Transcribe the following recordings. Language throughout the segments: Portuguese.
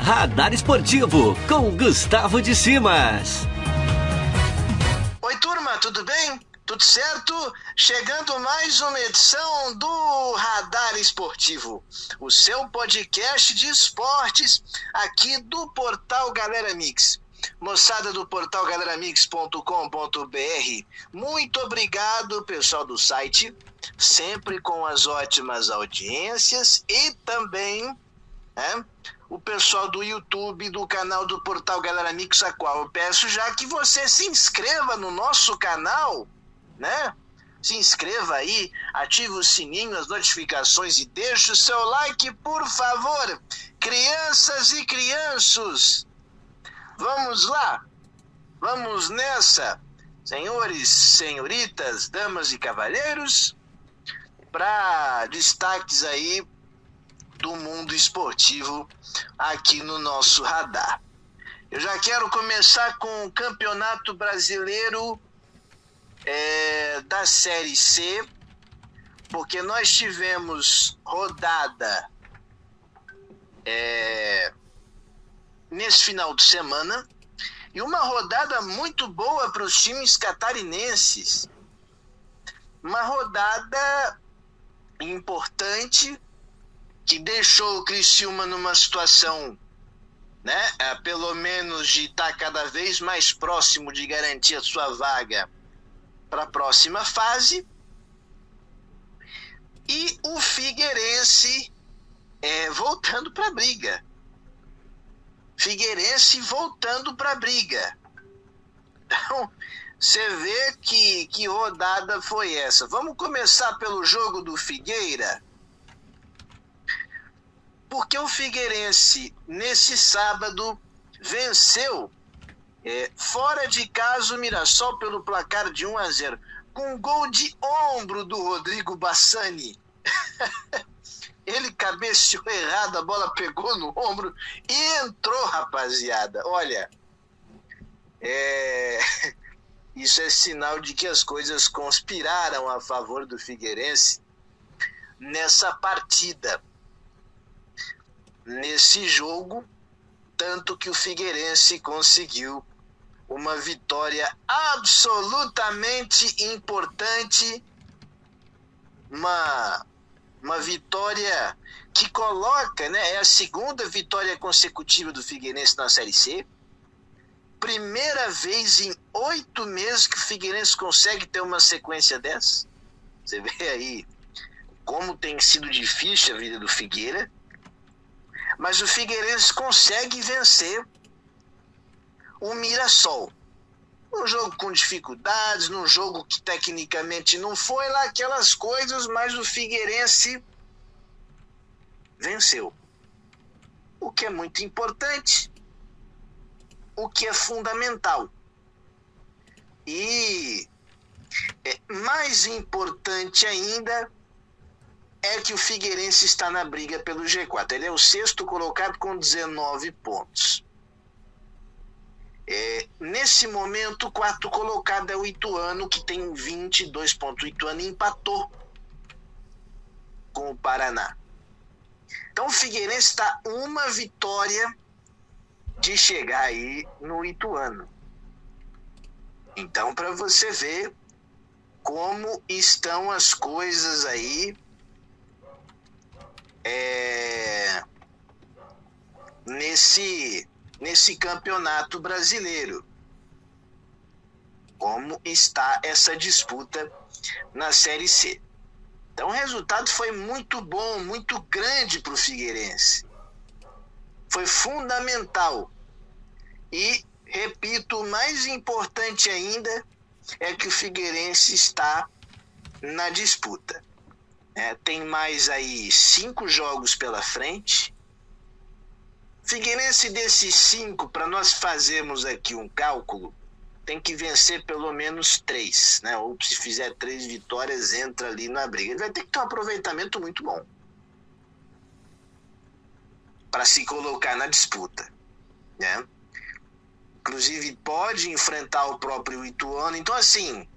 Radar Esportivo, com Gustavo de Simas. Oi, turma, tudo bem? Tudo certo? Chegando mais uma edição do Radar Esportivo, o seu podcast de esportes aqui do portal Galera Mix. Moçada do portal galeramix.com.br, muito obrigado, pessoal do site, sempre com as ótimas audiências, e também o pessoal do YouTube, do canal do portal Galera Mix, a qual eu peço já que você se inscreva no nosso canal, né? Se inscreva aí, ative o sininho, as notificações e deixe o seu like, por favor. Crianças e crianças, vamos lá, vamos nessa, senhores, senhoritas, damas e cavalheiros, para destaques aí do mundo esportivo aqui no nosso radar. Eu já quero começar com o Campeonato Brasileiro da Série C, porque nós tivemos rodada nesse final de semana, e uma rodada muito boa para os times catarinenses. Uma rodada importante que deixou o Criciúma numa situação, pelo menos de estar cada vez mais próximo de garantir a sua vaga para a próxima fase. E o Figueirense voltando para a briga. Figueirense voltando para a briga. Então, você vê que rodada foi essa. Vamos começar pelo jogo do Figueira, porque o Figueirense, nesse sábado, venceu fora de casa o Mirassol pelo placar de 1-0, com um gol de ombro do Rodrigo Bassani. Ele cabeceou errado, a bola pegou no ombro e entrou, rapaziada. Olha, isso é sinal de que as coisas conspiraram a favor do Figueirense nessa partida, nesse jogo, tanto que o Figueirense conseguiu uma vitória absolutamente importante, uma vitória que coloca, é a segunda vitória consecutiva do Figueirense na Série C, primeira vez em 8 meses que o Figueirense consegue ter uma sequência dessa. Você vê aí como tem sido difícil a vida do Figueira, mas o Figueirense consegue vencer o Mirassol. Um jogo com dificuldades, num jogo que tecnicamente não foi lá aquelas coisas, mas o Figueirense venceu. O que é muito importante, o que é fundamental. E mais importante ainda é que o Figueirense está na briga pelo G4. Ele é o 6º colocado com 19 pontos. Nesse momento, o 4º colocado é o Ituano, que tem 22 pontos. O Ituano empatou com o Paraná. Então o Figueirense está uma vitória de chegar aí no Ituano. Então, para você ver como estão as coisas aí nesse campeonato brasileiro, como está essa disputa na Série C. Então o resultado foi muito bom, muito grande para o Figueirense, foi fundamental. E repito, o mais importante ainda é que o Figueirense está na disputa. Tem mais aí 5 jogos pela frente. Figueirense, desses 5, para nós fazermos aqui um cálculo, tem que vencer pelo menos 3, ou se fizer 3 vitórias, entra ali na briga. Ele vai ter que ter um aproveitamento muito bom para se colocar na disputa, Inclusive pode enfrentar o próprio Ituano. Então, assim,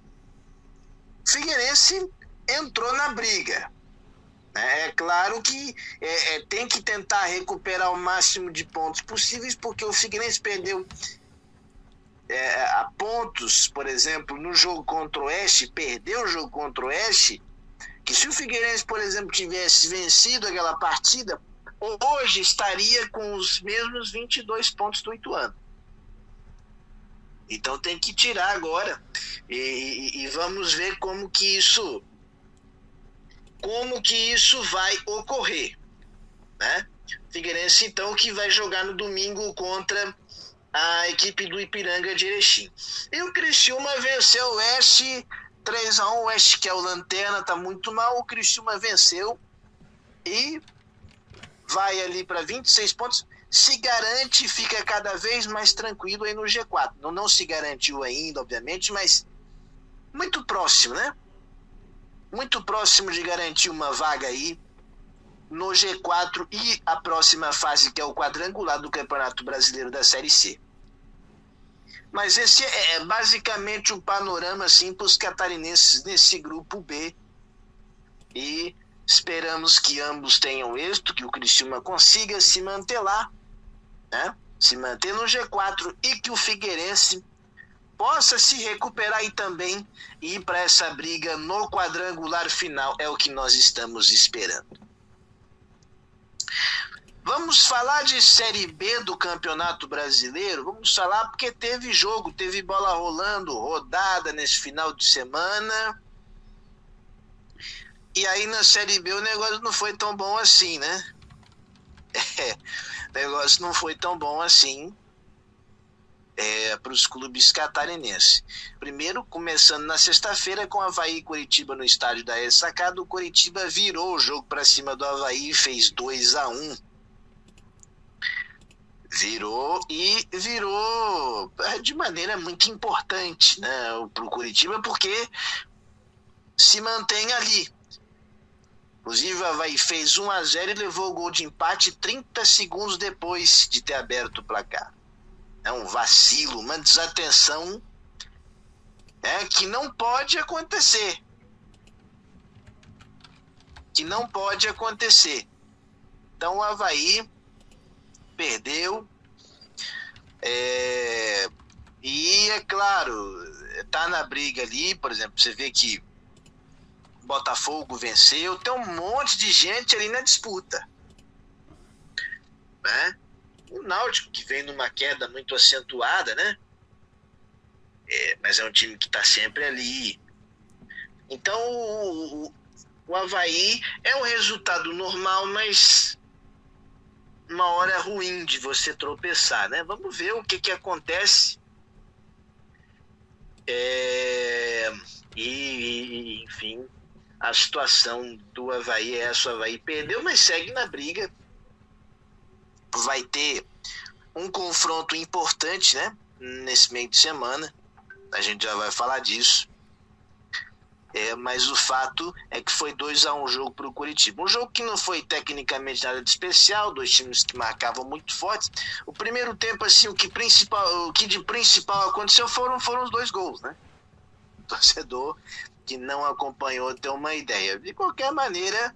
Figueirense entrou na briga, É claro que tem que tentar recuperar o máximo de pontos possíveis, porque o Figueirense perdeu a pontos, por exemplo, no jogo contra o Oeste, perdeu o jogo contra o Oeste, que se o Figueirense, por exemplo, tivesse vencido aquela partida, hoje estaria com os mesmos 22 pontos do Ituano. Então tem que tirar agora e vamos ver como que isso vai ocorrer, né? Figueirense então que vai jogar no domingo contra a equipe do Ipiranga de Erechim. E o Criciúma venceu o Oeste 3-1, o Oeste, que é o lanterna, tá muito mal, o Criciúma venceu e vai ali para 26 pontos, se garante, fica cada vez mais tranquilo aí no G4. Não se garantiu ainda, obviamente, mas muito próximo, né? Muito próximo de garantir uma vaga aí no G4 e a próxima fase, que é o quadrangular do Campeonato Brasileiro da Série C. Mas esse é basicamente o panorama assim, para os catarinenses nesse grupo B. E esperamos que ambos tenham êxito, que o Criciúma consiga se manter lá, né? Se manter no G4 e que o Figueirense possa se recuperar e também ir para essa briga no quadrangular final. É o que nós estamos esperando. Vamos falar de Série B do Campeonato Brasileiro? Vamos falar porque teve jogo, teve bola rolando, rodada nesse final de semana. E aí na Série B o negócio não foi tão bom assim, né? O negócio não foi tão bom assim para os clubes catarinenses. Primeiro, começando na sexta-feira com Avaí e Coritiba no estádio da Ressacada, o Coritiba virou o jogo para cima do Avaí e fez 2-1. Virou de maneira muito importante, né, para o Coritiba, porque se mantém ali. Inclusive o Avaí fez 1-0 e levou o gol de empate 30 segundos depois de ter aberto o placar. É um vacilo, uma desatenção que não pode acontecer. Então o Avaí perdeu, e é claro, tá na briga ali, por exemplo, você vê que o Botafogo venceu, tem um monte de gente ali na disputa, né? O Náutico, que vem numa queda muito acentuada, né? Mas é um time que está sempre ali. Então o Avaí é um resultado normal, mas uma hora ruim de você tropeçar, né? Vamos ver o que acontece. Enfim, a situação do Avaí é essa. O Avaí perdeu, mas segue na briga. Vai ter um confronto importante, né? Nesse meio de semana. A gente já vai falar disso. Mas o fato é que foi 2-1 o jogo para o Coritiba. Um jogo que não foi tecnicamente nada de especial, dois times que marcavam muito fortes. O primeiro tempo, assim, o que de principal aconteceu foram os 2 gols, né? O torcedor que não acompanhou tem uma ideia. De qualquer maneira,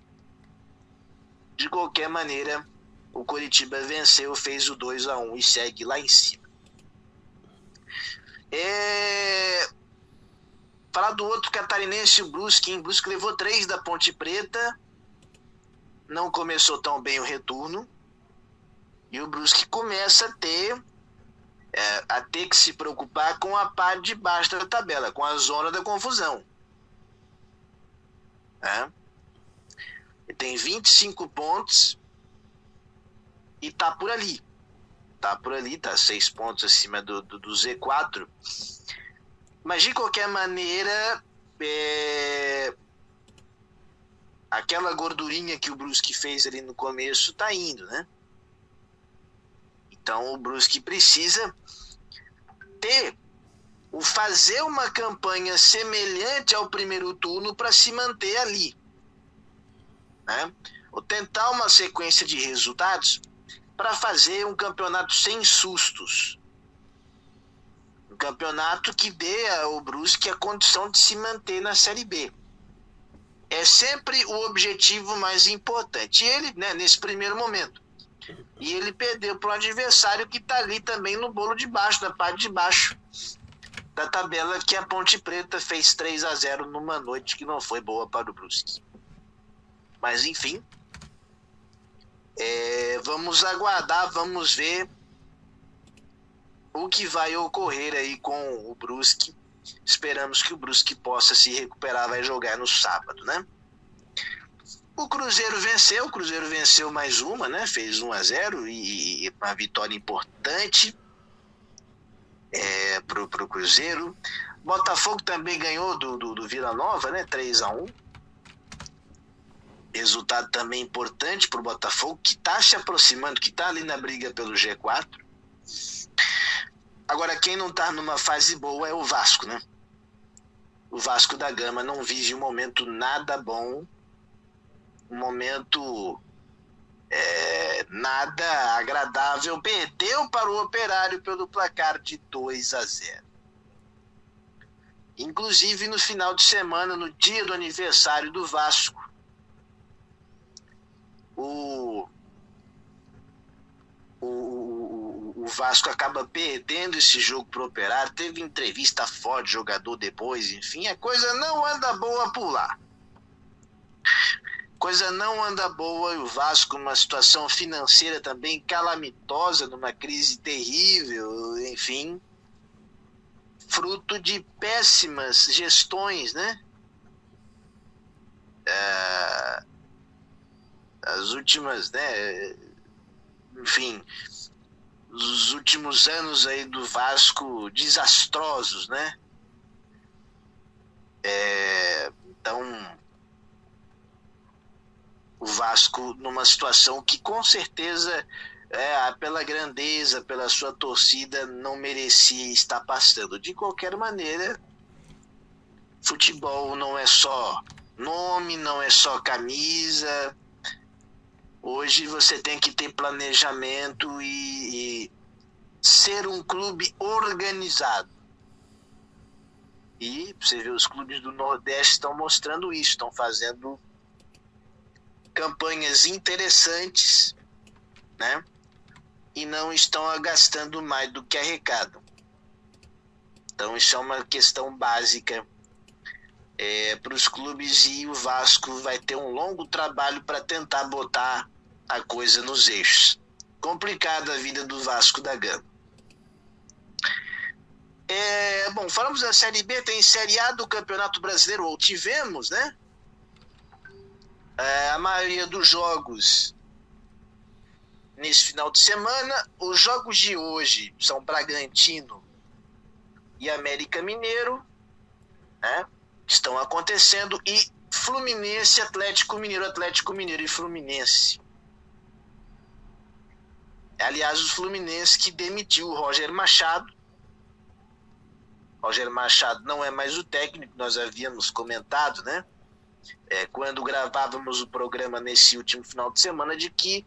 o Coritiba venceu, fez o 2-1 e segue lá em cima. Falar do outro catarinense, o Brusque. O Brusque levou 3 da Ponte Preta. Não começou tão bem o retorno. E o Brusque começa a ter que se preocupar com a parte de baixo da tabela, com a zona da confusão. Ele tem 25 pontos e tá por ali. Tá 6 pontos acima do Z4. Mas de qualquer maneira, aquela gordurinha que o Brusque fez ali no começo tá indo, né? Então o Brusque precisa fazer uma campanha semelhante ao primeiro turno para se manter ali, né? Ou tentar uma sequência de resultados para fazer um campeonato sem sustos. Um campeonato que dê ao Brusque a condição de se manter na Série B. é sempre o objetivo mais importante. E ele, né, nesse primeiro momento, e ele perdeu para um adversário que está ali também no bolo de baixo, da parte de baixo da tabela, que a Ponte Preta fez 3-0 numa noite que não foi boa para o Brusque. Mas enfim, vamos aguardar, vamos ver o que vai ocorrer aí com o Brusque. Esperamos que o Brusque possa se recuperar, vai jogar no sábado, né? O Cruzeiro venceu mais uma, né? Fez 1-0 e uma vitória importante pro Cruzeiro. Botafogo também ganhou do Vila Nova, né? 3-1. Resultado também importante pro Botafogo, que está se aproximando, que está ali na briga pelo G4. Agora, quem não está numa fase boa é o Vasco, né? O Vasco da Gama não vive um momento nada bom, um momento nada agradável. Perdeu para o Operário pelo placar de 2-0. Inclusive, no final de semana, no dia do aniversário do Vasco, o Vasco acaba perdendo esse jogo pro Operário. Teve entrevista forte, jogador depois, enfim, a coisa não anda boa por lá. Coisa não anda boa, e o Vasco numa situação financeira também calamitosa, numa crise terrível, enfim, fruto de péssimas gestões, né? As últimas, né? Enfim, os últimos anos aí do Vasco desastrosos, né? Então, o Vasco numa situação que com certeza, pela grandeza, pela sua torcida, não merecia estar passando. De qualquer maneira, futebol não é só nome, não é só camisa. Hoje você tem que ter planejamento e ser um clube organizado. E você vê, os clubes do Nordeste estão mostrando isso, estão fazendo campanhas interessantes, né? E não estão gastando mais do que arrecadam. Então isso é uma questão básica para os clubes, e o Vasco vai ter um longo trabalho para tentar botar a coisa nos eixos. Complicada a vida do Vasco da Gama. Bom, falamos da Série B, tem Série A do Campeonato Brasileiro, ou tivemos, né? A maioria dos jogos nesse final de semana. Os jogos de hoje são Bragantino e América Mineiro, né? Estão acontecendo, e Fluminense, Atlético Mineiro e Fluminense. Aliás, o Fluminense que demitiu o Roger Machado. Roger Machado não é mais o técnico, nós havíamos comentado, né? Quando gravávamos o programa nesse último final de semana, de que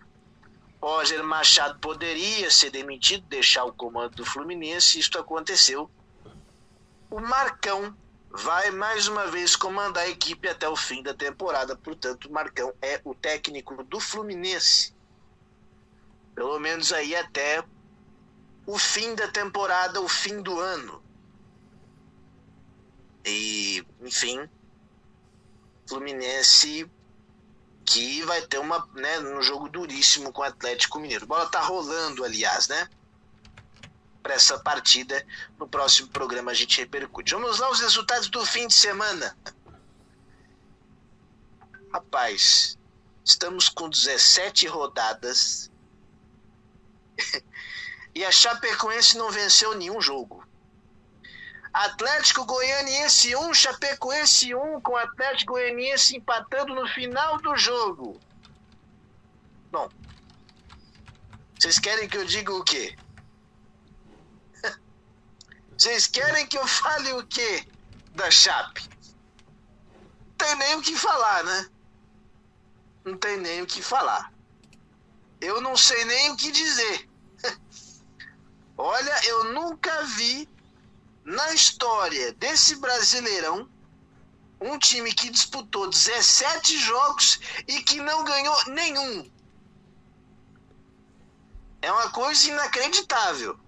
Roger Machado poderia ser demitido, deixar o comando do Fluminense. Isto aconteceu. O Marcão vai mais uma vez comandar a equipe até o fim da temporada. Portanto, o Marcão é o técnico do Fluminense, pelo menos aí até o fim da temporada, o fim do ano. E, enfim, Fluminense que vai ter um jogo duríssimo com o Atlético Mineiro. A bola tá rolando, aliás, né? Para essa partida. No próximo programa a gente repercute. Vamos lá, os resultados do fim de semana. Rapaz, estamos com 17 rodadas e a Chapecoense não venceu nenhum jogo. Atlético Goianiense 1, Chapecoense 1, com o Atlético Goianiense empatando no final do jogo. Bom, vocês querem que eu diga o quê? Vocês querem que eu fale o quê da Chape? Não tem nem o que falar, né? Não tem nem o que falar. Eu não sei nem o que dizer. Olha, eu nunca vi na história desse Brasileirão Um time que disputou 17 jogos e que não ganhou nenhum. É uma coisa inacreditável.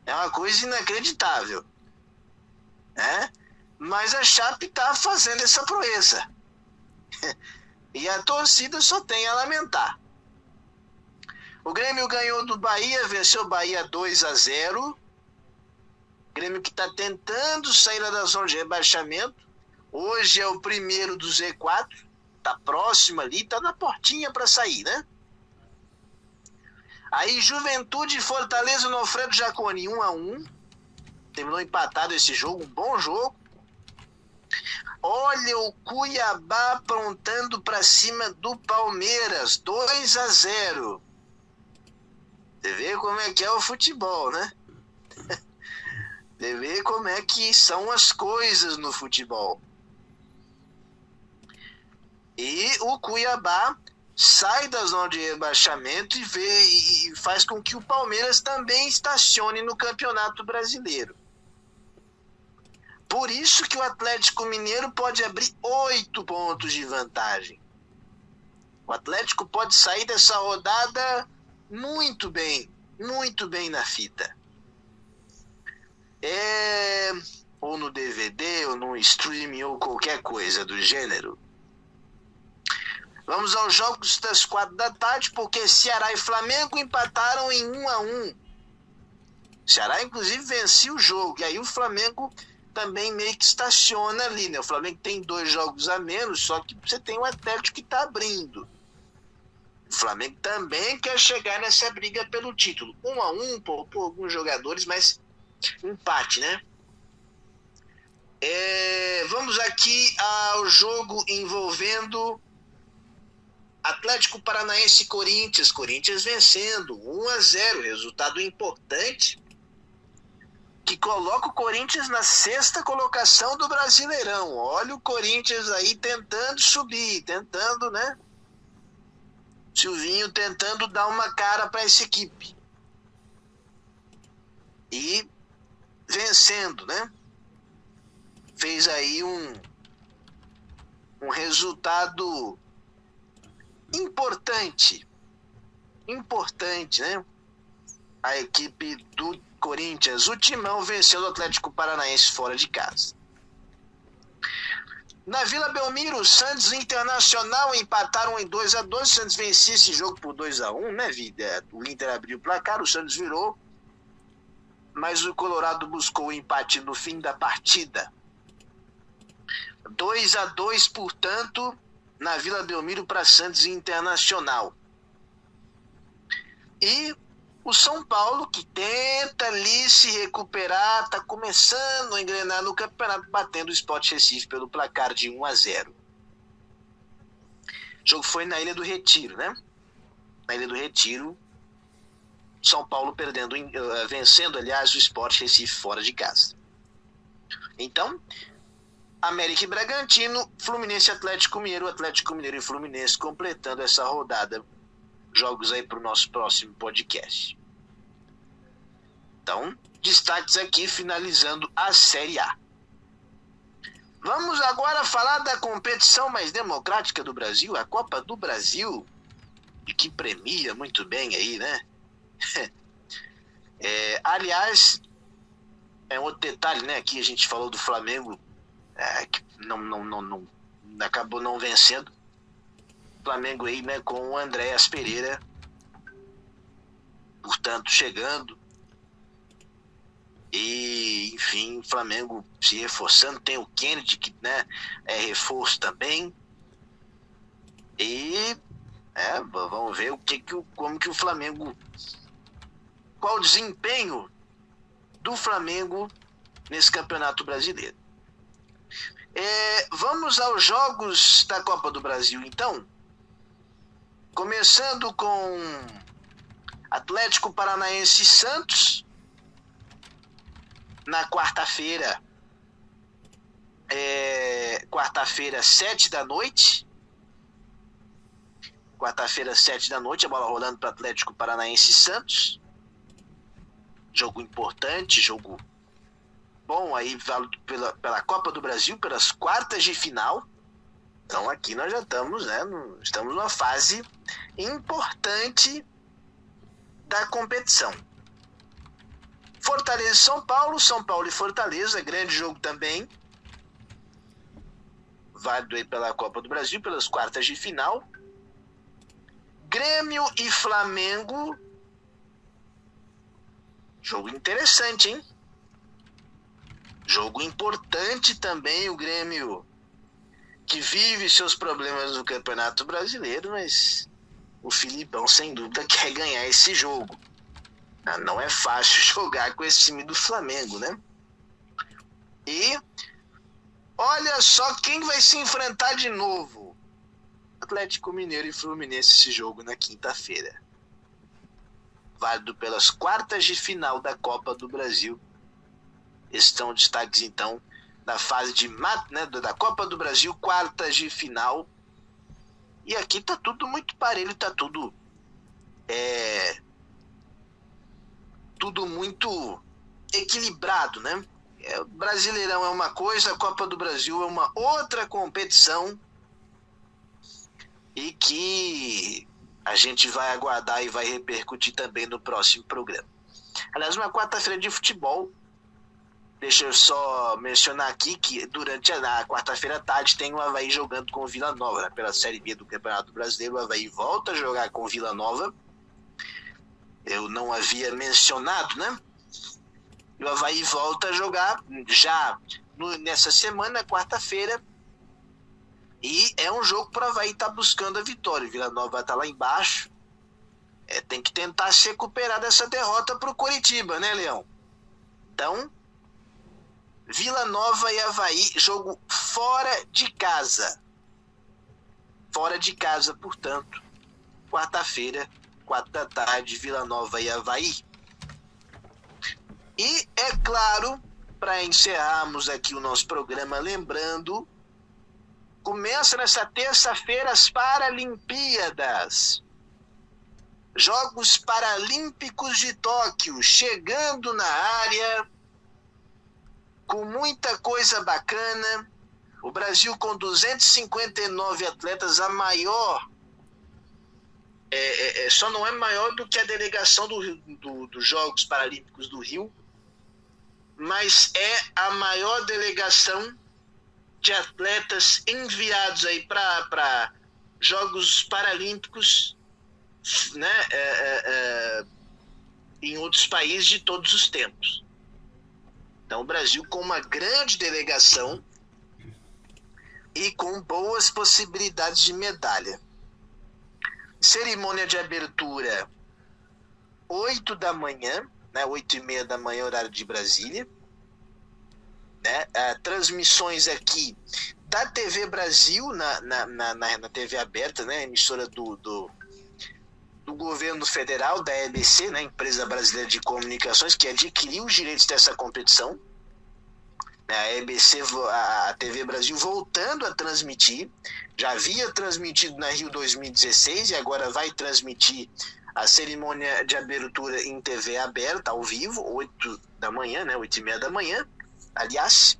É uma coisa inacreditável. Né? Mas a Chape está fazendo essa proeza. E a torcida só tem a lamentar. O Grêmio ganhou do Bahia, venceu o Bahia 2-0. Grêmio que está tentando sair da zona de rebaixamento. Hoje é o primeiro do Z4. Está próximo ali, está na portinha para sair, né? Aí Juventude e Fortaleza no Alfredo Jaconi, 1-1. Terminou empatado esse jogo, um bom jogo. Olha o Cuiabá aprontando para cima do Palmeiras, 2-0. Você vê como é que é o futebol, né? Você vê como é que são as coisas no futebol. E o Cuiabá sai da zona de rebaixamento e faz com que o Palmeiras também estacione no Campeonato Brasileiro. Por isso que o Atlético Mineiro pode abrir 8 pontos de vantagem. O Atlético pode sair dessa rodada muito bem na fita. Ou no DVD, ou no streaming, ou qualquer coisa do gênero. Vamos aos jogos das 4 da tarde, porque Ceará e Flamengo empataram em 1-1. Ceará, inclusive, venceu o jogo. E aí o Flamengo também meio que estaciona ali, né? O Flamengo tem 2 jogos a menos, só que você tem o Atlético que está abrindo. O Flamengo também quer chegar nessa briga pelo título. 1-1, por alguns jogadores, mas empate, né? Vamos aqui ao jogo envolvendo Atlético Paranaense e Corinthians. Corinthians vencendo 1-0, resultado importante que coloca o Corinthians na 6ª colocação do Brasileirão. Olha o Corinthians aí tentando subir, tentando, né? Silvinho tentando dar uma cara para essa equipe. E vencendo, né? Fez aí um resultado importante, né? A equipe do Corinthians, o Timão venceu o Atlético Paranaense fora de casa. Na Vila Belmiro, Santos e Internacional empataram em 2-2. O Santos vencia esse jogo por 2-1, né, vida? O Inter abriu o placar, o Santos virou, mas o Colorado buscou o empate no fim da partida. 2-2, portanto, na Vila Belmiro para Santos e Internacional. E o São Paulo, que tenta ali se recuperar, está começando a engrenar no campeonato, batendo o Sport Recife pelo placar de 1-0. O jogo foi na Ilha do Retiro, né? Na Ilha do Retiro, São Paulo vencendo, aliás, o Sport Recife fora de casa. Então, América e Bragantino, Fluminense e Atlético Mineiro, Atlético Mineiro e Fluminense completando essa rodada. Jogos aí para o nosso próximo podcast. Então, destaques aqui finalizando a Série A. Vamos agora falar da competição mais democrática do Brasil, a Copa do Brasil, e que premia muito bem aí, né? Aliás, outro detalhe, né? Aqui a gente falou do Flamengo, que não acabou não vencendo. Flamengo aí, né, com o Andréas Pereira, portanto, chegando. E, enfim, o Flamengo se reforçando. Tem o Kennedy, que, né, é reforço também. E vamos ver como que o Flamengo... Qual o desempenho do Flamengo nesse Campeonato Brasileiro. Vamos aos jogos da Copa do Brasil, então. Começando com Atlético Paranaense e Santos, na quarta-feira, 7 da noite. Quarta-feira, 7 da noite, a bola rolando para Atlético Paranaense e Santos. Jogo importante, jogo bom aí pela Copa do Brasil, pelas quartas de final. Então aqui nós já estamos, né? Estamos numa fase importante da competição. Fortaleza e São Paulo e Fortaleza, grande jogo também. Válido aí pela Copa do Brasil, pelas quartas de final. Grêmio e Flamengo. Jogo interessante, hein? Jogo importante também, o Grêmio que vive seus problemas no Campeonato Brasileiro, mas o Filipão sem dúvida quer ganhar esse jogo. Não é fácil jogar com esse time do Flamengo, né? E olha só quem vai se enfrentar de novo. Atlético Mineiro e Fluminense, esse jogo na quinta-feira. Válido pelas quartas de final da Copa do Brasil. Estão destaques então da fase de né, da Copa do Brasil, quartas de final. E aqui tá tudo muito parelho, tá tudo tudo muito equilibrado, né? O Brasileirão é uma coisa, a Copa do Brasil é uma outra competição e que a gente vai aguardar e vai repercutir também no próximo programa. Aliás, uma quarta-feira de futebol. Deixa eu só mencionar aqui que durante a quarta-feira à tarde tem o Avaí jogando com o Vila Nova, né? Pela Série B do Campeonato Brasileiro. O Avaí volta a jogar com o Vila Nova. Eu não havia mencionado, né? E o Avaí volta a jogar já nessa semana, quarta-feira. E é um jogo para o Avaí estar buscando a vitória. O Vila Nova está lá embaixo. Tem que tentar se recuperar dessa derrota para o Coritiba, né, Leão? Então, Vila Nova e Avaí, jogo fora de casa. Fora de casa, portanto, quarta-feira, 4 da tarde, Vila Nova e Avaí. E, é claro, para encerrarmos aqui o nosso programa, lembrando, começa nessa terça-feira as Paralimpíadas. Jogos Paralímpicos de Tóquio, chegando na área, com muita coisa bacana. O Brasil com 259 atletas, a maior, só não é maior do que a delegação dos Jogos Paralímpicos do Rio, mas é a maior delegação de atletas enviados aí para Jogos Paralímpicos, né, em outros países de todos os tempos. Então, o Brasil com uma grande delegação e com boas possibilidades de medalha. Cerimônia de abertura, 8 da manhã, né, 8h30 da manhã, horário de Brasília. Né, transmissões aqui da TV Brasil, na TV aberta, né, emissora do governo federal, da EBC, né, Empresa Brasileira de Comunicações, que adquiriu os direitos dessa competição. A EBC, a TV Brasil voltando a transmitir, já havia transmitido na Rio 2016 e agora vai transmitir a cerimônia de abertura em TV aberta, ao vivo, 8 da manhã, né, 8h30 da manhã, aliás.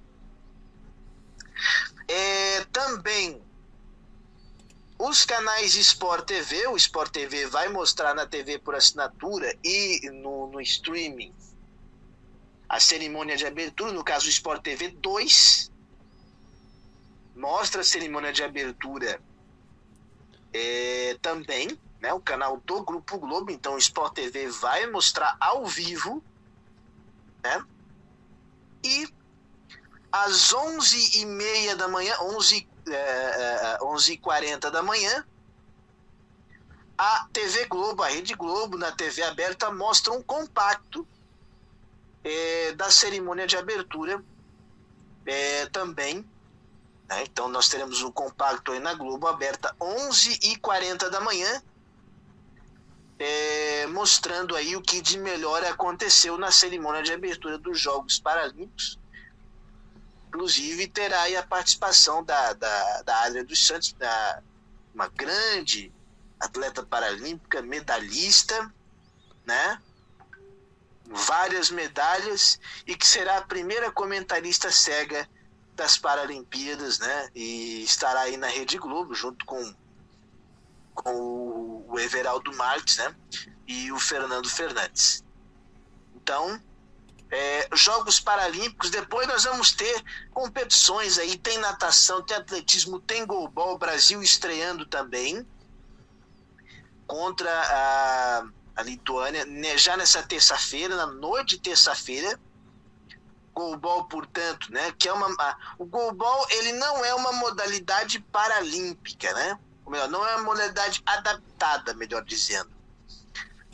Também os canais Sport TV, o Sport TV vai mostrar na TV por assinatura e no streaming a cerimônia de abertura, no caso o Sport TV 2, mostra a cerimônia de abertura também, né, o canal do Grupo Globo, então o Sport TV vai mostrar ao vivo, né, e às 11h30 da manhã, 11h40 da manhã, a TV Globo, a Rede Globo, na TV aberta, mostra um compacto da cerimônia de abertura também. Né? Então nós teremos um compacto aí na Globo aberta, 11h40 da manhã, mostrando aí o que de melhor aconteceu na cerimônia de abertura dos Jogos Paralímpicos. Inclusive terá aí a participação da Adria dos Santos, uma grande atleta paralímpica, medalhista, né? várias medalhas e que será a primeira comentarista cega das Paralimpíadas, né? E estará aí na Rede Globo junto com o Everaldo Marques, né? E o Fernando Fernandes. Então, Jogos Paralímpicos, depois nós vamos ter competições aí, tem natação, tem atletismo, tem goalball, o Brasil estreando também contra a Lituânia, né, já nessa terça-feira, na noite de terça-feira. Goalball, portanto, né, que é o goalball, ele não é uma modalidade paralímpica, né? Ou melhor, não é uma modalidade adaptada, melhor dizendo.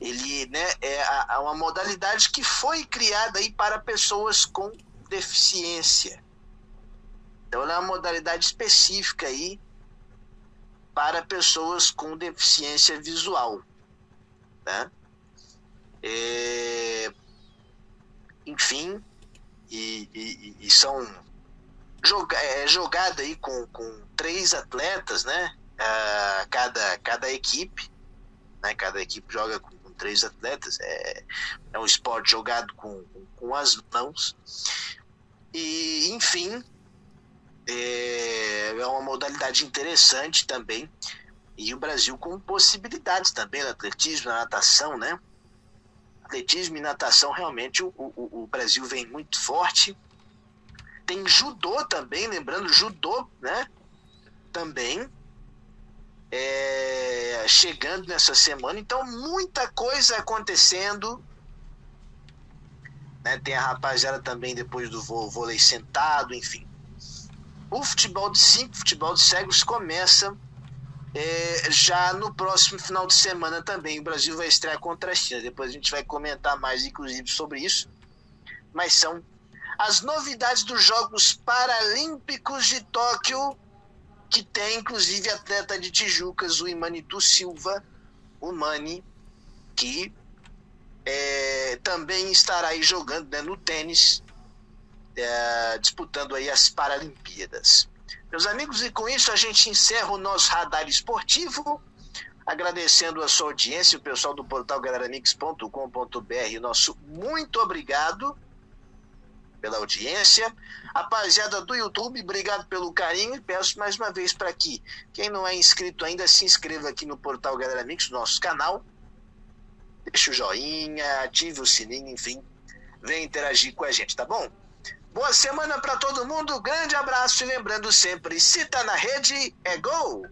Ele, né, é uma modalidade que foi criada aí para pessoas com deficiência. Então, ela é uma modalidade específica aí para pessoas com deficiência visual, né? Enfim, e são jogada aí com 3 atletas, né? Cada equipe, né? Cada equipe joga com 3 atletas. É um esporte jogado com as mãos. E, enfim, é uma modalidade interessante também. E o Brasil com possibilidades também no atletismo, na natação, né? Atletismo e natação, realmente o Brasil vem muito forte. Tem judô também, lembrando, judô, né? Também chegando nessa semana. Então, muita coisa acontecendo, né? Tem a rapaziada também depois do vôlei sentado, enfim. O futebol de 5, futebol de cegos, começa já no próximo final de semana também. O Brasil vai estrear contra a China. Depois a gente vai comentar mais, inclusive, sobre isso. Mas são as novidades dos Jogos Paralímpicos de Tóquio, que tem, inclusive, atleta de Tijucas, o Imanitu Silva, o Mani, que também estará aí jogando, né, no tênis, disputando aí as Paralimpíadas. Meus amigos, e com isso a gente encerra o nosso radar esportivo, agradecendo a sua audiência, o pessoal do portal galeramix.com.br, nosso muito obrigado pela audiência. Rapaziada do YouTube, obrigado pelo carinho, e peço mais uma vez para que quem não é inscrito ainda se inscreva aqui no portal Galera Mix, nosso canal, deixa o joinha, ative o sininho, enfim, vem interagir com a gente, tá bom? Boa semana para todo mundo, grande abraço, e lembrando sempre, se tá na rede, é gol!